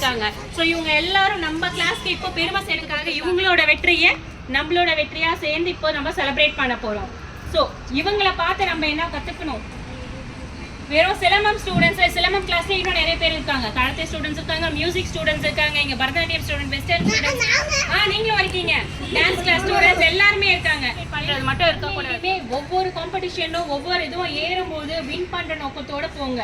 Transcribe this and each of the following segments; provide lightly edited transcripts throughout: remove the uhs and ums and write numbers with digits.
இருக்காங்க. ஸோ இவங்க எல்லாரும் நம்ம கிளாஸ்க்கு இப்போ பெருமை சேர்த்துக்காக இவங்களோட வெற்றியை நம்மளோட வெற்றியா சேர்ந்து இப்போ நம்ம செலிப்ரேட் பண்ண போறோம். ஸோ இவங்கள பார்த்து நம்ம என்ன கத்துக்கணும்? வெறும் சிலம்பம் ஸ்டூடெண்ட்ஸ், சிலம்பம் கிளாஸ்ல இன்னும் நிறைய பேர் இருக்காங்க. கராத்தே ஸ்டூடெண்ட்ஸ் இருக்காங்க, மியூசிக் ஸ்டூடெண்ட்ஸ் இருக்காங்க, இங்க பரதநாட்டியம் ஸ்டூடெண்ட், வெஸ்டர்ன் ஸ்டூடெண்ட்ஸ், நீங்களும் இருக்கீங்க, டான்ஸ் கிளாஸ் ஸ்டூடெண்ட்ஸ் எல்லாருமே இருக்காங்க. அது மட்டும் இருக்கக்கூடாது. ஒவ்வொரு காம்படிஷனும் ஒவ்வொரு இதுவும் ஏறும்போது வின் பண்ற நோக்கத்தோட போங்க.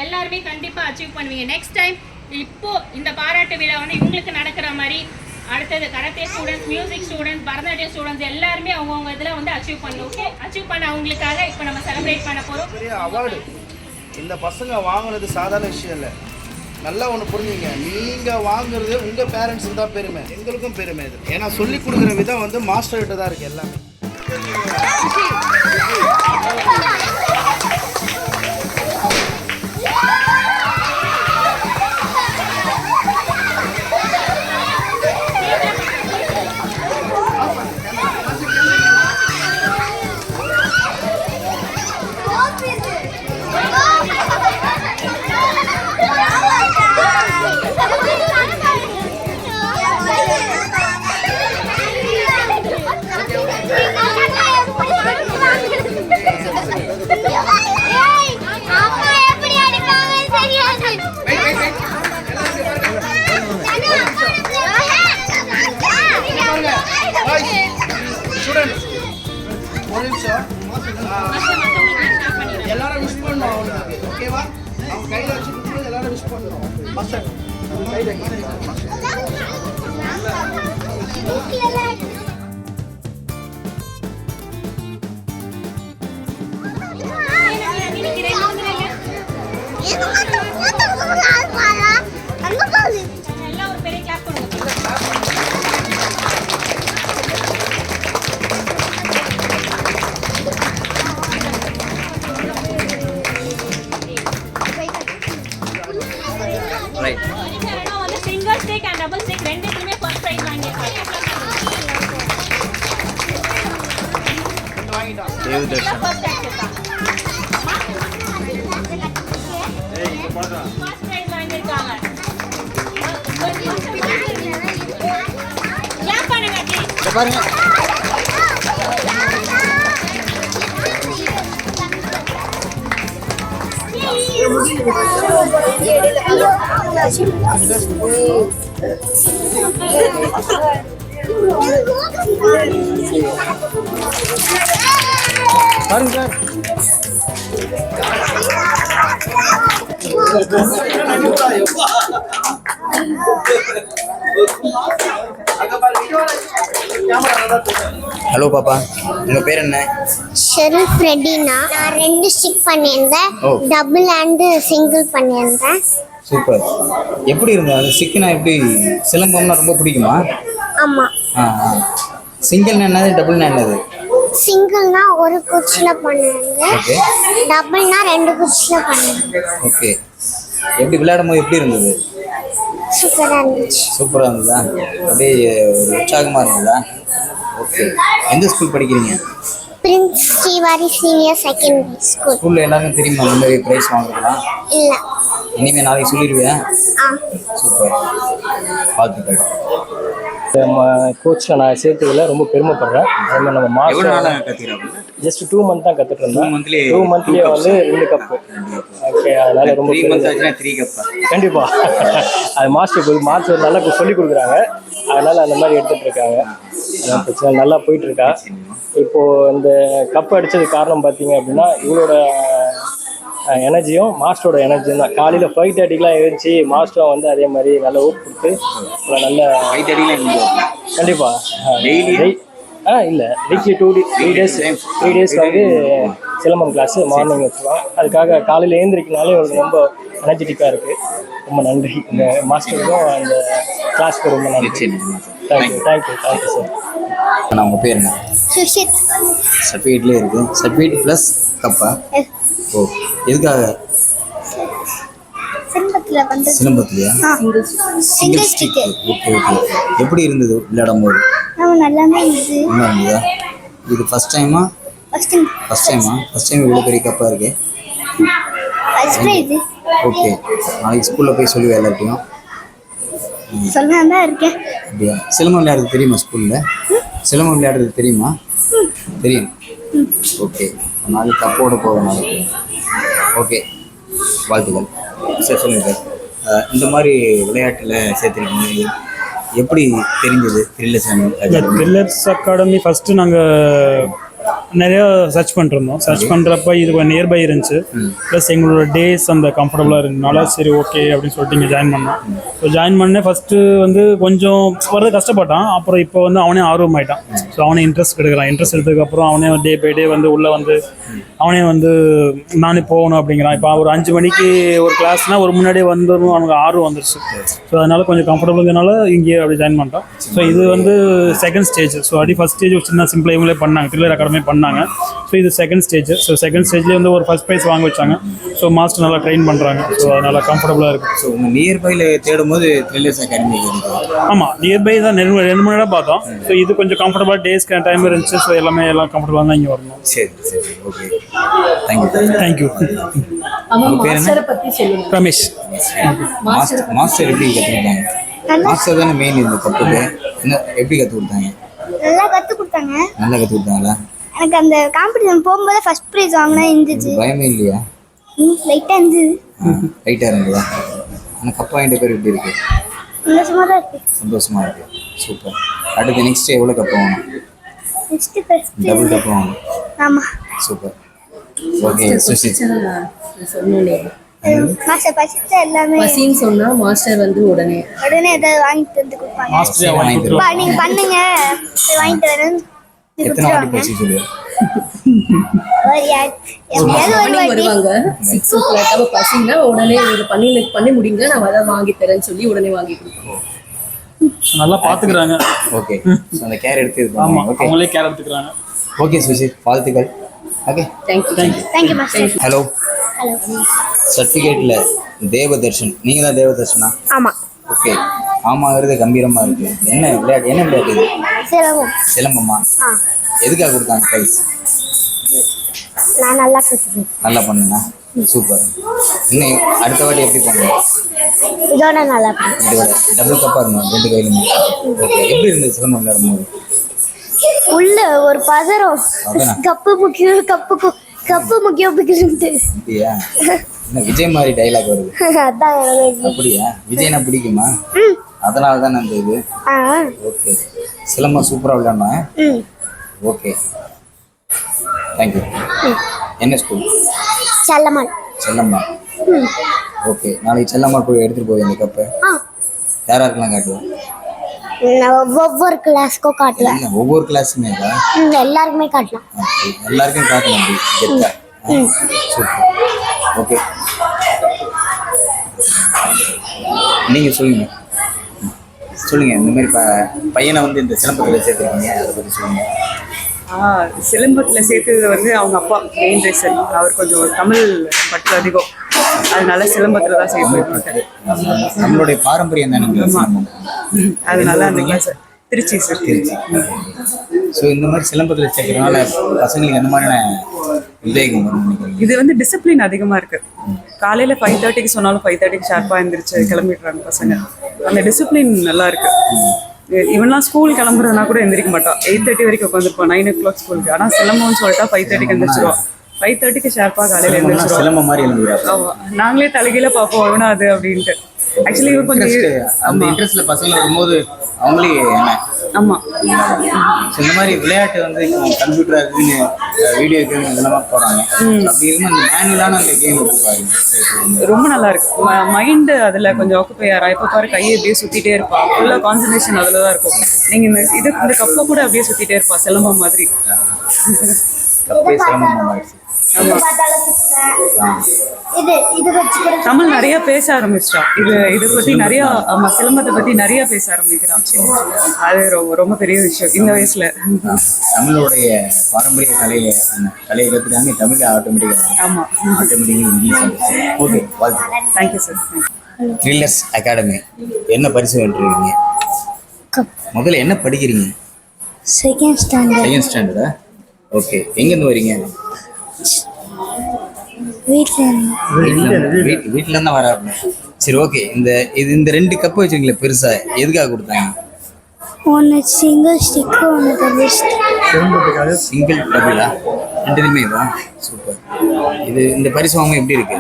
எல்லாருமே கண்டிப்பா அச்சீவ் பண்ணுவீங்க. நெக்ஸ்ட் டைம் இப்போ இந்த பாராட்டு விழா வந்து இவங்களுக்கு நடக்கிற மாதிரி அடுத்தது karate students, music students, Bharatanatyam students எல்லாருமே அவங்கவுங்க இதில் வந்து அச்சீவ் பண்ணணும். ஓகே, அச்சீவ் பண்ண அவங்களுக்காக இப்போ நம்ம செலிப்ரேட் பண்ண போகிறோம். பெரிய அவார்டு இந்த பசங்க வாங்குறது சாதாரண விஷயம் இல்லை. நல்லா ஒன்று புரிஞ்சுங்க, நீங்கள் வாங்குறது உங்கள் பேரண்ட்ஸுக்கு தான் பெருமை, எங்களுக்கும் பெருமை இது. ஏன்னா சொல்லி கொடுக்குற விதம் வந்து மாஸ்டர்கிட்ட தான் இருக்குது எல்லாமே. ஒரு நிமிஷம், எல்லாரும் விஷ் பண்ணணும் அவங்களுக்கு. ஓகேவா? அவங்க கையில் வச்சு கொடுக்கும்போது எல்லாரும் விஷ் பண்ணணும். மாஸ்டர் கையில் எல்லாம் ஒரு பெரிய கிளாப் கொடுங்க. வந்து single stick and double stick ரெண்டுத்துலயுமே ஃபர்ஸ்ட் பிரைஸ் வாங்கியிருக்காங்க. ஃபர்ஸ்ட் பிரைஸ் வாங்கியிருக்காங்க. கிளாப் பண்ணுங்க ப்ளீஸ். பாருங்க. பாருங்க சார். ஹலோ பாப்பா, உங்க பேர் என்ன? ஷெரீஃப் ரெட்டினா. நான் 2 ஸ்டிக் பண்ணியிருந்தேன், டபுள் அண்ட் சிங்கிள் பண்ணியிருந்தேன். சூப்பர். எப்படி இருந்தது அது? ஸ்டிக்னா எப்படி? சிலம்பம்னா ரொம்ப பிடிக்குமா? ஆமாம். சிங்கிள்னா என்னது, டபுள்னா என்னது? சிங்கிள்னா ஒரு குச்சியில் பண்ணுவேன், டபுள்னா 2 குச்சியில் பண்ணுவேன். ஓகே. எப்படி விளையாடும் போது எப்படி இருந்தது? சூப்பராக இருந்துச்சு. சூப்பராக இருந்ததா? அப்படியே ஒரு உற்சாகமாக இருந்ததா? ஓகே. எந்த ஸ்கூல் படிக்கிறீங்க? Prince Srivari senior secondary school. ஸ்கூலில் எல்லாருக்கும் தெரியுமா இந்த மாதிரி ப்ரைஸ் வாங்குறதுலாம்? இல்லை. இனிமேல் நாளைக்கு சொல்லிடுவேன். சூப்பர், வாழ்த்துக்கள். கோச்சில் நான் சேர்த்ததில் ரொம்ப பெருமைப்படுறேன். அதே மாதிரி நம்ம மாஸ்டர் ஜஸ்ட் 2 மந்த் தான் கற்றுட்டு இருந்தேன். 2 மந்த்லேயே வந்து 2 கப்பு. ஓகே, அதனால ரொம்ப 3 கப் கண்டிப்பாக. அது மாஸ்டர் நல்லா சொல்லிக் கொடுக்குறாங்க, அதனால் அந்த மாதிரி எடுத்துகிட்டு இருக்காங்க. அதான் பிரச்சனை, நல்லா போயிட்டுருக்கா. இப்போது இந்த கப் அடித்ததுக்கு காரணம் பார்த்தீங்க அப்படின்னா இவங்களோட எனர்ஜியும் மாஸ்டரோட எனர்ஜியும் தான். காலையில் 5:30க்கெலாம் எழுந்துச்சி மாஸ்டரும் வந்து அதே மாதிரி நல்லா ஊர் கொடுத்து நல்ல 5:30 கண்டிப்பாக இல்லை வீக்லி 3 டேஸ் வந்து சிலம்பம் கிளாஸு மார்னிங் வச்சுருவாங்க. அதுக்காக காலையில் எழுந்திரிக்கனாலே இவங்களுக்கு ரொம்ப எனர்ஜெட்டிக்காக இருக்குது. ரொம்ப நன்றி இந்த மாஸ்டருக்கும் அந்த கிளாஸ்க்கு ரொம்ப நன்றி. Thank you sir. நான் உங்கள் பேர் என்ன? சுஷித். சர்டிஃபிகேட்லேயே இருக்குது. சர்டிஃபிகேட் ப்ளஸ் கப்பா? ஓ, எதுக்காக? சிலம்பத்துலையா? Single stick. ஓகே. எப்படி இருந்தது விளையாடும் போது? நல்லா இருந்ததா? இது ஃபர்ஸ்ட் டைமா? ஃபர்ஸ்ட் டைம் இவ்வளோ பெரிய கப்பாக இருக்கு. ஓகே, நாளைக்கு ஸ்கூலில் போய் சொல்லுவேன் எல்லாத்தையும். சொல்லலாம் தான் இருக்கேன். அப்படியா? சிலம்பம் விளையாடுறது தெரியுமா ஸ்கூலில்? சிலம்பம் விளையாடுறது தெரியுமா? தெரியும். ஓகே, நாளைக்கு கப்போடு போவேன் நாளைக்கு. ஓகே, வாழ்த்துக்கள். சரி சொல்லுங்கள் சார், இந்த மாதிரி விளையாட்டில் சேர்த்துருக்கீங்க, எப்படி தெரிஞ்சது த்ரில்லர்ஸ் அகாடமி? ஃபஸ்ட்டு நாங்கள் நிறையா சர்ச் பண்ணிருந்தோம். சர்ச் பண்ணுறப்ப இது நியர்பை இருந்துச்சு, ப்ளஸ் எங்களோட டேஸ் அந்த கம்ஃபர்டபுளாக இருந்ததுனால சரி ஓகே அப்படின்னு சொல்லிட்டு இங்கே ஜாயின் பண்ணோம். ஸோ ஜாயின் பண்ணேன். ஃபஸ்ட்டு வந்து கொஞ்சம் வரது கஷ்டப்பட்டான், அப்புறம் இப்போ வந்து அவனே ஆர்வம் ஆகிட்டான். ஸோ அவனே இன்ட்ரெஸ்ட் எடுக்கிறான். இன்ட்ரெஸ்ட் எடுத்ததுக்கப்புறம் அவனே டே பை டே வந்து உள்ளே வந்து அவனே வந்து நானே போகணும் அப்படிங்கிறான். இப்போ ஒரு 5 மணிக்கு ஒரு கிளாஸ்னால் ஒரு முன்னாடியே வந்துடும், அவனுக்கு ஆர்வம் வந்துருச்சு. ஸோ அதனால் கொஞ்சம் கம்ஃபர்டபுளுங்கிறனால இங்கேயே அப்படி ஜாயின் பண்ணிட்டோம். ஸோ இது வந்து செகண்ட் ஸ்டேஜ். ஸோ அப்படி ஃபஸ்ட் ஸ்டேஜ் ஒரு சின்ன சிம்பிளாக இவங்களே பண்ணாங்க, த்ரில்லர் அகாடமி பண்ணாங்க. ஸோ இது செகண்ட் ஸ்டேஜ். ஸோ செகண்ட் ஸ்டேஜ்லேயே வந்து ஒரு ஃபஸ்ட் ப்ரைஸ் வாங்க வச்சாங்க. ஸோ மாஸ்டர் நல்லா ட்ரெயின் பண்ணுறாங்க. ஸோ அதனால் கம்ஃபர்டபுளாக இருக்குது. ஸோ உங்கள் நியர்பையில் தேடும் போது த்ரில்லர்ஸ் அகாடமி? ஆமாம், நியர்பை தான் 2 மணி நேரம் பார்த்தோம். ஸோ இது கொஞ்சம் கம்ஃபர்டபுளாக டேஸ்க்கு டைம் இருந்துச்சு. ஸோ எல்லாம் கம்ஃபர்டபுளாக தான் இங்கே வரணும். சரி சரி, okay, thank you. Thank you. Ramesh. Master எப்படி கற்றுக்கிட்டாங்க? மாஸ்டர் தானே மெயின் இந்த கப்புக்கு. என்ன எப்படி கற்றுக் கொடுத்தாங்க? நல்லா கற்றுக் கொடுத்தாங்க. நல்லா கற்றுக் கொடுத்தாங்களா? எனக்கு அந்த காம்படிஷன் போகும்போது ஃபர்ஸ்ட் ப்ரைஸ் வாங்கினா இருந்துச்சு. பயமே இல்லையா? லைட்டாக இருந்துச்சு. லைட்டாக இருந்ததா? ஆனால் கப்பு வாங்கிட்ட பேர் எப்படி இருக்கு? சந்தோஷமாக தான் இருக்கு. சந்தோஷமா இருக்கு. சூப்பர். அடுத்து நெக்ஸ்ட் எவ்வளோ கப்பு வாங்கணும்? நெக்ஸ்ட் ஃபர்ஸ்ட் டபுள் கப்பு வாங்கணும். ஆமாம். சூப்பர். ஓகே, சுஷி சொன்னோன்னே மாஸ்டர் பசிச்சா எல்லாமே பசின்னு சொன்னா மாஸ்டர் வந்து உடனே ஏதாவது வாங்கிட்டு வந்து கொடுப்பாங்க. மாஸ்டர் வாங்கி கொடுத்துருவோம். நீங்க பண்ணுங்க, போய் வாங்கிட்டு வரேன். எத்தனை வாட்டி பசி சொல்லுவேன்? வருவாங்க 6 o'clock பசின்னா உடனே இது பண்ணி முடிங்க, நான் அதை வாங்கி தரேன்னு சொல்லி உடனே வாங்கி கொடுப்போம். நல்லா பார்த்துக்கிறாங்க. ஓகே, அந்த கேர் எடுத்து ஆமாம், ஓகே, அவங்களே கேர் எடுத்துக்கிறாங்க. ஓகே சுஷி, வாழ்த்துக்கள். Okay, thank you master. Hello. Hello. சர்டிஃபிகேட்டில் தேவதர்ஷன், நீங்கள் தான் தேவதர்ஷனா? ஆமாம். ஓகே, ஆமாங்கிறது கம்பீரமாக இருக்குது. என்ன விளையாட்டு? என்ன விளையாட்டு இது? சிலம்பம். சிலம்பம்மா? எதுக்காக கொடுத்தாங்க ப்ரைஸ்? நான் நல்லா கற்றுக்கேன். நல்லா பண்ணுண்ணா. சூப்பர். இன்னும் அடுத்த வாட்டி எப்படி பண்ணுங்க? இதோட நல்லா பண்ணேன். இதோட டபுள் கப்பாக இருக்கணும் 2 கையிலுமே. ஓகே, எப்படி இருந்தது சிலம்பம் விளையாடும்போது? உள்ள ஒரு பதறம். அதானே? கப்பு முக்கியம், கப்பு முக்கியம் பிடிக்குது. அப்படியா? என்ன விஜய் மாதிரி டைலாக் வருது? அதான் எனக்கு. அப்படியா? விஜய்னா பிடிக்குமா? அதனால தான் அந்த இது. ஓகே, சிலம்பம் சூப்பராக விளையாடணும். Okay, thank you. என்ன ஸ்கூல்? செல்லம்மாள். செல்லம்மா. ஓகே, நாளைக்கு செல்லம்மாள் போய் எடுத்துகிட்டு போய் இந்த கப்பை யாராருக்கெல்லாம் காட்டுவோம்? ஒவ்வொரு கிளாஸ்க்கும் காட்டலாம். இல்லை, ஒவ்வொரு கிளாஸுமே எல்லாருக்குமே காட்டலாம். ஓகே, எல்லாருக்கும் காட்டணும். அப்படி கெத்தா. சூப்பர். ஓகே, நீங்கள் சொல்லுங்கள். இந்த மாதிரி பையனை வந்து இந்த சிலம்பத்தில் சேர்த்துருக்கீங்க, அதை பற்றி சொல்லுங்கள். சிலம்பத்தில் சேர்த்தது வந்து அவங்க அப்பா மெயின் ரீசன். அவர் கொஞ்சம் தமிழ் பற்று அதிகம், அதனால சிலம்பத்தில் தான் சேர்த்து. நம்மளுடைய பாரம்பரியம் தானே. அதனால அந்த class Trichy sir. Trichy. So இந்த மாதிரி சிலம்பத்தில் சேர்க்கறதுனால பசங்களுக்கு எந்த மாதிரியான உத்வேகம் வரும் நினைக்கிறீங்க? இது வந்து டிசிப்ளின் அதிகமாக இருக்குது. காலையில் 5:30க்கு சொன்னாலும் 5:30க்கு ஷார்ப்பாக எழுந்திரிச்சு கிளம்பிடுறாங்க பசங்க. அந்த டிசிப்ளின் நல்லா இருக்குது. இவன்லாம் ஸ்கூல் கிளம்புறதுனா கூட எந்திரிக்க மாட்டான். 8:30 வரைக்கும் உட்காந்துருப்பான். 9 o'clock ஸ்கூலுக்கு. ஆனால் சிலம்பம்னு சொல்லிட்டா 5:30க்கு எந்திரிச்சிருவான். 5:30க்கு ஷார்ப்பாக காலையில் எழுந்திரிச்சிருவான். சிலம்பம் மாதிரி எழுந்துருவாங்க. ஆமாம், நாங்களே தலைகீழ பார்ப்போம் அவனா அது அப்படின்ட்டு. ஆக்சுவலி இவர் கொஞ்சம் அந்த இன்ட்ரெஸ்ட்டில் பசங்க வரும்போது அவங்களே என்ன. ஆமாம், ஸோ இந்த மாதிரி விளையாட்டு வந்து இப்போ கம்ப்யூட்டர் இருக்குன்னு வீடியோ கேம் இதெல்லாம் போகிறாங்க. அப்படி இருக்கும் அந்த மேனுவலான அந்த கேம் பாருங்க, ரொம்ப நல்லா இருக்கு. மைண்டு அதில் கொஞ்சம் ஆக்குப்பை ஆகிறா. இப்போ பாரு கையை அப்படியே சுற்றிட்டே இருப்பான். ஃபுல்லாக கான்சன்ட்ரேஷன் அதில் தான் இருக்கும். நீங்கள் இந்த கப்பை கூட அப்படியே சுற்றிட்டே இருப்பான், சிலம்பம் மாதிரி. கப்பே சிலம்பம் ஆயிடுச்சு. தமிழ் நிறைய பேச ஆரம்பிச்சிட்டா. இதை பற்றி நிறைய சிலம்பத்தை பற்றி நிறைய பேச ஆரம்பிக்கிறான். அது ரொம்ப பெரிய விஷயம் இந்த வயசுல. தமிழோடைய பாரம்பரிய கலையை கற்றுக்காங்க, தமிழ் ஆட்டோமேட்டிக்காக. ஆமாம், ஆட்டோமேட்டிக்காக இங்கிலீஷ். ஓகே, வாழ்த்து. Thank you sir. த்ரில்லர்ஸ் அகாடமி என்ன பரிசு வென்றிருக்கீங்க? முதல்ல என்ன படிக்கிறீங்க? செகண்ட் ஸ்டாண்டர்டா? ஓகே, எங்கேருந்து வரீங்க? வீட்டில் இருந்தால் வராங்க. சரி ஓகே. இந்த 2 கப்பு வச்சுருக்கீங்களே பெருசா, எதுக்காக கொடுத்தாங்க? ஒன்று சிங்கிள் ஸ்டிக்கு, ஒன்று டபுள் ஸ்டிக். சிங்கிள் டபுளா? 2மே வா? சூப்பர். இந்த பரிசு வாங்க எப்படி இருக்கு?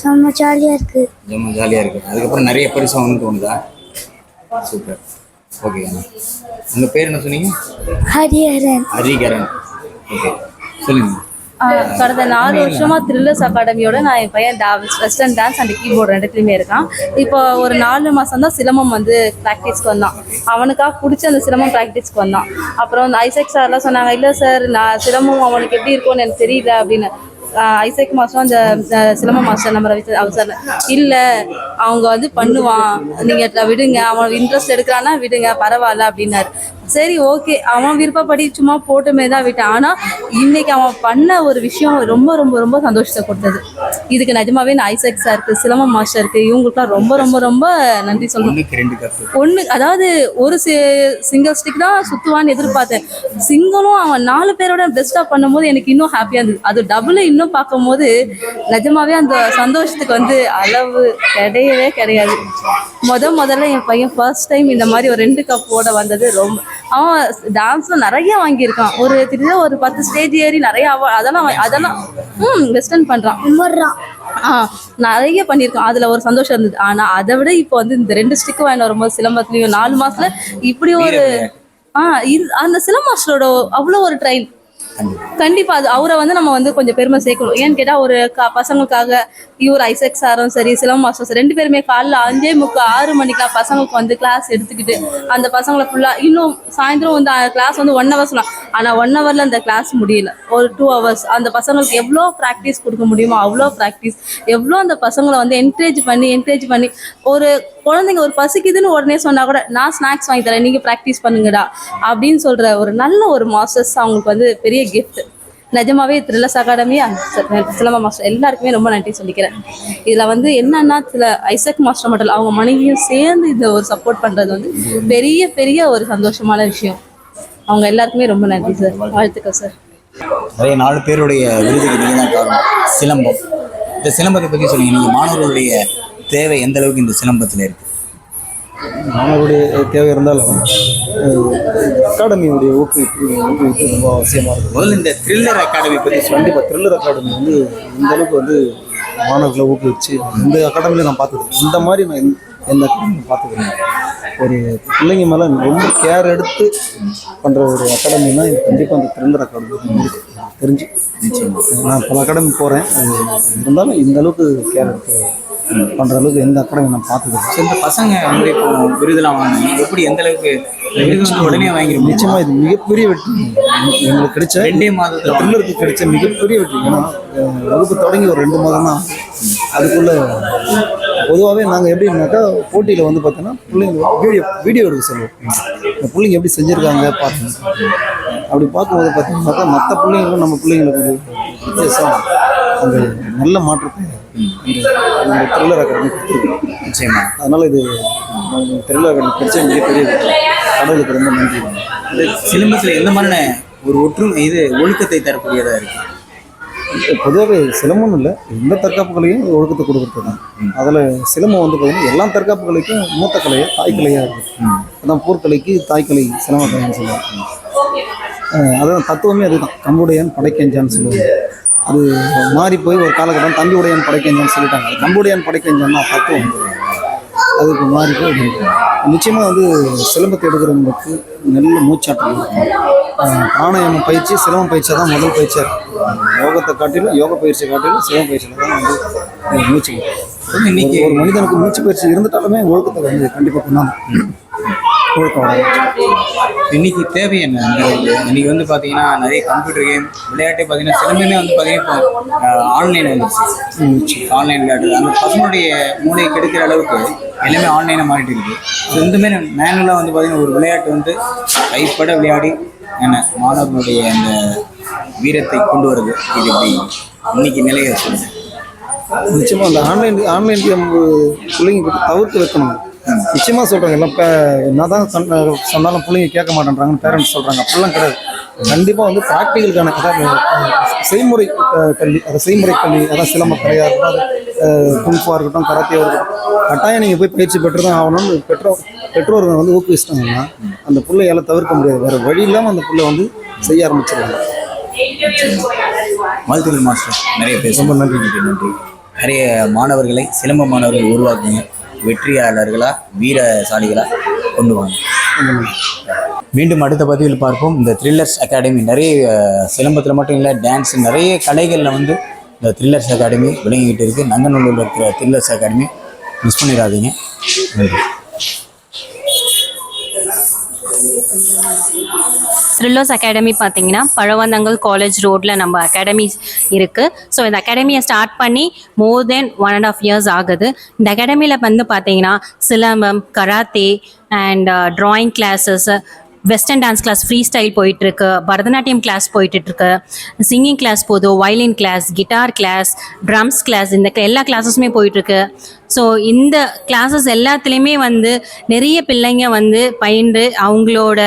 செம்ம ஜாலியாக இருக்குது. ரொம்ப ஜாலியாக இருக்குது. அதுக்கப்புறம் நிறைய பரிசு வாங்கணும்னு தோணுதா? சூப்பர். ஓகே. உங்கள் பேர் என்ன சொன்னீங்க? ஹரிஹரன். ஹரிகரன். ஓகே, சொல்லுங்க. கடந்த 4 வருஷமா த்ரில்லர்ஸ் அகாடமியோட நான் என் பையன் வெஸ்டர்ன் டான்ஸ் அண்ட் கீபோர்டு 2த்துலையுமே இருக்கான். இப்போ ஒரு 4 மாதம் தான் சிலம்பம் வந்து ப்ராக்டிஸ்க்கு வந்தான். அவனுக்காக பிடிச்ச அந்த சிலம்பம் ப்ராக்டிஸ்க்கு வந்தான். அப்புறம் அந்த ஐசக் சார்லாம் சொன்னாங்க, இல்லை சார் நான் சிலம்பம் அவனுக்கு எப்படி இருக்கும்னு எனக்கு தெரியல அப்படின்னு. ஐசக் மாஸ்டர் அந்த சிலம்ப மாஸ்டர் நம்ம ரவி சார், இல்லை அவங்க வந்து பண்ணுவான், நீங்கள் விடுங்க, அவன் இன்ட்ரெஸ்ட் எடுக்கிறான்னா விடுங்க, பரவாயில்ல அப்படின்னாரு. சரி ஓகே, அவன் விருப்பப்படி சும்மா போட்டுமே தான் விட்டான். ஆனால் இன்னைக்கு அவன் பண்ண ஒரு விஷயம் ரொம்ப ரொம்ப ரொம்ப சந்தோஷத்தை கொடுத்தது. இதுக்கு நிஜமாவே நான் ஐசக் சாருக்கு, சிலம்ப மாஸ்டருக்கு, இவங்களுக்குலாம் ரொம்ப ரொம்ப ரொம்ப நன்றி சொல்லணும். அதாவது ஒரு சிங்கிள் ஸ்டிக் தான் சுற்றுவான்னு எதிர்பார்த்தேன். சிங்கிளும் அவன் 4 பேரோட பெஸ்ட்டாக பண்ணும்போது எனக்கு இன்னும் ஹாப்பியாக இருந்தது. அது டபுள் இன்னும் பார்க்கும்போது நிஜமாவே அந்த சந்தோஷத்துக்கு வந்து அளவு கிடையவே கிடையாது. முதல்ல என் பையன் ஃபர்ஸ்ட் டைம் இந்த மாதிரி ஒரு 2 கப்போட வந்தது. ரொம்ப அவன் டான்ஸ்ல நிறைய வாங்கியிருக்கான். ஒரு 10 ஸ்டேஜ் ஏறி நிறைய அதெல்லாம் வெஸ்டர்ன் பண்றான், நிறைய பண்ணியிருக்கான். அதுல ஒரு சந்தோஷம் இருந்தது. ஆனா அதை விட இப்போ வந்து இந்த 2 ஸ்டிக் வாங்கி வரும்போது சிலம்பத்துலயும் 4 மாசத்துல இப்படி ஒரு அந்த சிலம்ப மாஸ்டரோட அவ்வளோ ஒரு ட்ரைன். கண்டிப்பா அது அவரை வந்து நம்ம வந்து கொஞ்சம் பெருமை சேர்க்கணும். ஏன்னு கேட்டா ஒரு பசங்களுக்காக இவர் ஐசக் சாரும் சரி, சிலம்ப மாஸ்டர் சார் 2 பேருமே காலைல 5:45 6 மணிக்கெல்லாம் பசங்களுக்கு வந்து கிளாஸ் எடுத்துக்கிட்டு அந்த பசங்களை ஃபுல்லா இன்னும் சாயந்தரம் வந்து கிளாஸ் வந்து 1 hour சொல்லலாம். ஆனா 1 hourல அந்த கிளாஸ் முடியல. ஒரு 2 hours அந்த பசங்களுக்கு எவ்வளோ ப்ராக்டிஸ் கொடுக்க முடியுமோ அவ்வளோ ப்ராக்டிஸ், எவ்வளோ அந்த பசங்களை வந்து என்கரேஜ் பண்ணி ஒரு குழந்தைங்க ஒரு பசிக்குதுன்னு உடனே சொன்னா கூட நான் ஸ்நாக்ஸ் வாங்கி தரேன், நீங்க ப்ராக்டிஸ் பண்ணுங்கடா அப்படின்னு சொல்ற ஒரு நல்ல ஒரு மாஸ்டர்ஸ் அவங்களுக்கு வந்து பெரிய கிஃப்ட். நிஜமாவே த்ரில்லர்ஸ் அகாடமி சிலம்ப மாஸ்டர் எல்லாருக்குமே ரொம்ப நன்றி சொல்லிக்கிறேன். இதில் வந்து என்னன்னா ஐசக் மாஸ்டர் மட்டும் அவங்க மனைவியும் சேர்ந்து இந்த ஒரு சப்போர்ட் பண்ணுறது வந்து பெரிய பெரிய ஒரு சந்தோஷமான விஷயம். அவங்க எல்லாருக்குமே ரொம்ப நன்றி சார், வாழ்த்துக்கள் சார். நிறைய 4 பேருடைய விருதுக்கு நீங்கள் தான் காரணம். சிலம்பம், இந்த சிலம்பத்தை பற்றி சொல்லுங்கள். நீங்கள் மாணவர்களுடைய தேவை எந்த அளவுக்கு இந்த சிலம்பத்தில் இருக்குது? மாணவருடைய தேவை இருந்தாலும் அகாடமியுடைய ஊக்குவிப்பு ரொம்ப அவசியமாக இருக்குது. முதல்ல இந்த த்ரில்லர் அகாடமி பற்றி கண்டிப்பாக த்ரில்லர் அகாடமி வந்து இந்த அளவுக்கு வந்து மாணவர்களை ஊக்குவிச்சு இந்த அகாடமியில் நான் பார்த்தது இந்த மாதிரி நான் எந்த அகாடமி பார்த்ததுங்க. ஒரு பிள்ளைங்க மேலே ரொம்ப கேர் எடுத்து பண்ணுற ஒரு அகாடமினா கண்டிப்பாக அந்த த்ரில்லர் அகாடமி தெரிஞ்சு நான் பல அகாடமி போகிறேன். இருந்தாலும் இந்த அளவுக்கு கேர் எடுத்து பண்ணுற அளவுக்கு எந்த அகாடமி நான் பார்த்தது. இந்த பசங்க வந்து இப்போ விருதெல்லாம் வாங்கினாங்க, எப்படி எந்த அளவுக்கு உடனே வாங்கிடும்? நிச்சயமாக இது மிகப்பெரிய வெற்றி எங்களுக்கு கிடைச்ச 2 மாதத்தில் த்ரில்லருக்கு கிடைச்ச மிகப்பெரிய வெற்றி. ஏன்னா வகுப்பு தொடங்கி ஒரு 2 மாதம் தான். அதுக்குள்ளே பொதுவாகவே நாங்கள் எப்படின்னாக்கா போட்டியில் வந்து பார்த்தோன்னா பிள்ளைங்க வீடியோ எடுக்க சொல்லுவோம். இந்த பிள்ளைங்க எப்படி செஞ்சுருக்காங்க பார்த்தோம். அப்படி பார்க்கும்போது பார்த்தீங்கன்னாக்கா மற்ற பிள்ளைங்களுக்கும் நம்ம பிள்ளைங்களுக்கு வித்தியாசம் அந்த நல்ல மாற்றத்தை இந்த த்ரில்லர் அகாடமி கொடுத்துருக்கோம். நிச்சயமா. அதனால் இது த்ரில்லர் அகாடமி கிடைச்ச மிகப்பெரிய கடவுளுக்கு ரொம்ப நன்றி. இந்த சிலம்பத்தில் எந்த மாதிரியான ஒரு ஒழுக்கத்தை தரக்கூடியதாக இருக்குது? பொதுவாகவே சிலம்பம் இல்லை, எந்த தற்காப்புகளையும் ஒழுக்கத்தை கொடுக்குறது தான். அதில் சிலம்பம் வந்து பார்த்தீங்கன்னா எல்லா தற்காப்புகளுக்கும் மூத்த கலையாக தாய்க்கலையாக இருக்குது. அதான் போர்க்கலைக்கு தாய்க்கலை சிலம்பக்கலைன்னு சொல்லுவாங்க. அதுதான் தத்துவமே அதுதான். கம்புடையான் படைக்கஞ்சான்னு சொல்லுவாங்க. அது மாறி போய் ஒரு காலகட்டம் தம்பி உடையான் படைக்கஞ்சான்னு சொல்லிட்டாங்க. கம்புடையான் படைக்கஞ்சான்னா தத்துவம் அதுக்கு மாறி போய் நிச்சயமாக வந்து சிலம்பத்தை எடுக்கிறவங்களுக்கு நல்ல மூச்சாற்றல் இருக்கும். பிராணாயாமம் பயிற்சி சிலம்பம் பயிற்சியாக தான் முதல் பயிற்சியாக இருக்கும். யோகத்தை காட்டிலும் யோக பயிற்சியை காட்டிலும் சிலம்ப பயிற்சியில் தான் வந்து மூச்சு. ஒரு மனிதனுக்கு மூச்சு பயிற்சி இருந்துட்டாலுமே ஒழுக்கத்தை வந்து கண்டிப்பாக கொண்டாந்து ஒழுக்கம் இன்னைக்கு தேவை என்ன? இன்னைக்கு வந்து பார்த்தீங்கன்னா நிறைய கம்ப்யூட்டர் கேம் விளையாட்டே பார்த்தீங்கன்னா சிலம்பமே வந்து பார்த்தீங்கன்னா இப்போ ஆன்லைன் வந்துருச்சு. ஆன்லைன் விளையாட்டு அந்த பசங்களுடைய மூளையை கெடுக்கிற அளவுக்கு எல்லாமே ஆன்லைனை மாறிட்டு இருக்குது. ஸோ இந்தமாரி மேனுவலாக வந்து பார்த்தீங்கன்னா ஒரு விளையாட்டு வந்து கைப்பட விளையாடி என்ன மாணவர்களுடைய அந்த வீரத்தை கொண்டு வருது. இது எப்படி இன்னைக்கு நிலையை சொல்லுங்க. நிச்சயமாக அந்த ஆன்லைன் கேம் பிள்ளைங்க தவிர்த்து வைக்கணும். நிச்சயமாக சொல்கிறாங்க. எல்லாம் இப்போ என்ன தான் சொன்னாலும் பிள்ளைங்க கேட்க மாட்டேன்றாங்கன்னு பேரண்ட்ஸ் சொல்கிறாங்க. அப்படிலாம் கிடையாது. கண்டிப்பாக வந்து ப்ராக்டிக்கலுக்கான அதாவது செய்முறை கல்வி, அதை செய்முறை கல்வி, அதான் சிலம்ப கலையாக இருந்தாலும் குங்ஃபா இருக்கட்டும், கராத்தேவாக இருக்கட்டும், கட்டாயம் நீங்கள் போய் பயிற்சி பெற்று தான் ஆகணும்னு பெற்றோர்கள் வந்து ஊக்குவிச்சிட்டாங்கன்னா அந்த பிள்ளையால் தவிர்க்க முடியாது. வேறு வழி இல்லாமல் அந்த பிள்ளை வந்து செய்ய ஆரம்பிச்சிருவாங்க. வாழ்த்துக்கள் மாஸ்டர். நிறைய பேர் ரொம்ப நன்றி. நிறைய மாணவர்களை, சிலம்ப மாணவர்கள் உருவாக்குங்க, வெற்றியாளர்களாக வீரசாலிகளாக கொண்டு வாங்க. மீண்டும் அடுத்த பதிவில் பார்ப்போம். இந்த த்ரில்லர்ஸ் அகாடமி நிறைய சிலம்பத்தில் மட்டும் இல்லை, டான்ஸ் நிறைய கலைகளில் வந்து இந்த த்ரில்லர்ஸ் அகாடமி விளங்கிக்கிட்டு இருக்குது. நங்கநல்லூரில் இருக்கிற த்ரில்லர்ஸ் அகாடமி மிஸ் பண்ணிடாதீங்க. நன்றி. த்ரில்லர்ஸ் அகாடமி பார்த்தீங்கன்னா பழவந்தங்கல் காலேஜ் ரோட்டில் நம்ம அகாடமி இருக்குது. ஸோ இந்த அகாடமியை ஸ்டார்ட் பண்ணி மோர் தென் 1.5 years ஆகுது. இந்த அகாடமியில் வந்து பார்த்தீங்கன்னா silambam, karate and drawing classes, western dance class, free style போயிட்டுருக்கு, பரதநாட்டியம் கிளாஸ் போயிட்டுருக்கு, சிங்கிங் கிளாஸ் போதும், violin class, guitar class, drums class, இந்த எல்லா கிளாஸஸுமே போயிட்டுருக்கு. ஸோ இந்த கிளாஸஸ் எல்லாத்துலேயுமே வந்து நிறைய பிள்ளைங்க வந்து பயின்று அவங்களோட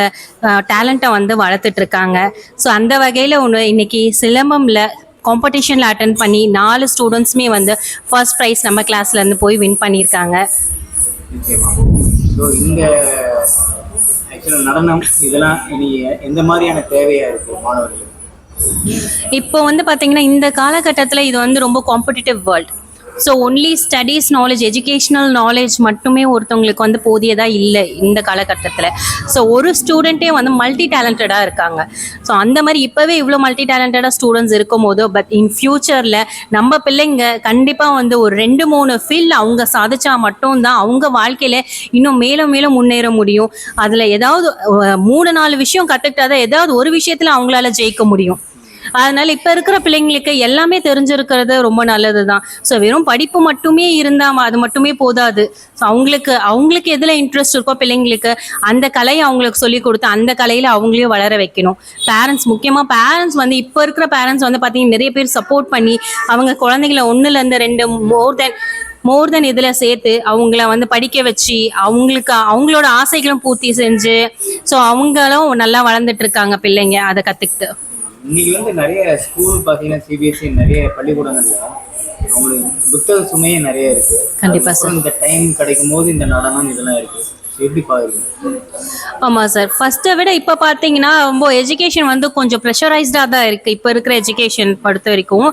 டேலண்ட்டை வந்து வளர்த்துட்ருக்காங்க. ஸோ அந்த வகையில் இன்னைக்கு சிலம்பமில் காம்படிஷனில் அட்டன் பண்ணி 4 ஸ்டூடெண்ட்ஸுமே வந்து ஃபர்ஸ்ட் ப்ரைஸ் நம்ம கிளாஸ்லேருந்து போய் வின் பண்ணியிருக்காங்க. ஸோ இந்த நடனம் இதெல்லாம் இனி எந்த மாதிரியான தேவையாக இருக்குது மாணவர்களுக்கு? இப்போ வந்து பார்த்தீங்கன்னா இந்த காலகட்டத்தில் இது வந்து ரொம்ப competitive world. So only studies knowledge, educational knowledge மட்டுமே ஒருத்தவங்களுக்கு வந்து போதியதாக இல்லை இந்த காலகட்டத்தில். ஸோ ஒரு ஸ்டூடெண்ட்டே வந்து மல்டி டேலண்டடாக இருக்காங்க. ஸோ அந்த மாதிரி இப்போவே இவ்வளோ மல்டி டேலண்டடாக ஸ்டூடெண்ட்ஸ் இருக்கும் போது, பட் இன் ஃப்யூச்சரில் நம்ம பிள்ளைங்க கண்டிப்பாக வந்து ஒரு 2-3 ஃபீல்டில் அவங்க சாதிச்சா மட்டும்தான் அவங்க வாழ்க்கையில் இன்னும் மேலும் மேலும் முன்னேற முடியும். அதில் ஏதாவது 3-4 விஷயம் கற்றுக்கிட்டாதான் ஏதாவது ஒரு விஷயத்தில் அவங்களால ஜெயிக்க முடியும். அதனால இப்போ இருக்கிற பிள்ளைங்களுக்கு எல்லாமே தெரிஞ்சிருக்கிறது ரொம்ப நல்லது தான். ஸோ வெறும் படிப்பு மட்டுமே இருந்தால் அது மட்டுமே போதாது. ஸோ அவங்களுக்கு எதில் இன்ட்ரெஸ்ட் இருக்கோ பிள்ளைங்களுக்கு அந்த கலையை அவங்களுக்கு சொல்லி கொடுத்து அந்த கலையில் அவங்களையும் வளர வைக்கணும். பேரண்ட்ஸ், முக்கியமாக பேரண்ட்ஸ் வந்து இப்போ இருக்கிற பேரண்ட்ஸ் வந்து பார்த்தீங்கன்னா நிறைய பேர் சப்போர்ட் பண்ணி அவங்க குழந்தைகளை 1-2 மோர் தென் இதில் சேர்த்து அவங்கள வந்து படிக்க வச்சு அவங்களோட ஆசைகளும் பூர்த்தி செஞ்சு ஸோ அவங்களும் நல்லா வளர்ந்துட்டு இருக்காங்க பிள்ளைங்க அதை கற்றுக்கிட்டு. இன்னைக்கு வந்து நிறைய ஸ்கூல் பார்த்தீங்கன்னா சிபிஎஸ்சி நிறைய பள்ளிக்கூடங்கள்ல அவங்களுக்கு புத்தக சுமையே நிறைய இருக்கு. கண்டிப்பாக சார். இந்த டைம் கிடைக்கும் போது இந்த நடனம் இதெல்லாம் இருக்கு, எப்படி பாருங்க? ஆமாம் சார். ஃபஸ்ட்டை விட இப்போ பார்த்தீங்கன்னா ரொம்ப எஜுகேஷன் வந்து கொஞ்சம் ப்ரெஷரைஸ்டாக தான் இருக்குது. இப்போ இருக்கிற எஜுகேஷன் பொறுத்த வரைக்கும்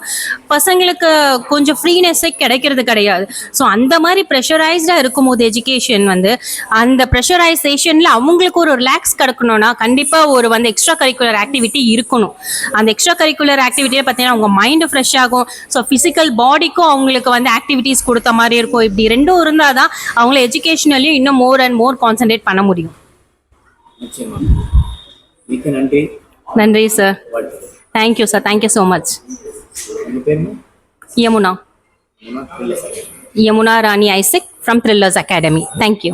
பசங்களுக்கு கொஞ்சம் ஃப்ரீனஸ்ஸே கிடைக்கிறது கிடையாது. ஸோ அந்த மாதிரி ப்ரெஷரைஸ்டாக இருக்கும்போது எஜுகேஷன் வந்து அந்த ப்ரெஷரைசேஷனில் அவங்களுக்கு ஒரு ரிலாக்ஸ் கிடைக்கணும்னா கண்டிப்பாக ஒரு வந்து எக்ஸ்ட்ரா கரிக்குலர் ஆக்டிவிட்டி இருக்கணும். அந்த எக்ஸ்ட்ரா கரிக்குலர் ஆக்டிவிட்டியை பார்த்தீங்கன்னா அவங்க மைண்டு ஃப்ரெஷ் ஆகும். ஸோ ஃபிசிக்கல் பாடிக்கும் அவங்களுக்கு வந்து ஆக்டிவிட்டீஸ் கொடுத்த மாதிரி இருக்கும். இப்படி ரெண்டும் இருந்தால் தான் அவங்கள எஜுகேஷனலையும் இன்னும் மோர் அண்ட் மோர் கான்சென்ட்ரேட் பண்ண முடியும். நிச்சயமா. மிக்க நன்றி. நன்றி sir. Thank you sir. Thank you so much. Yamuna Rani Isaac from Thrillers Academy. Thank you.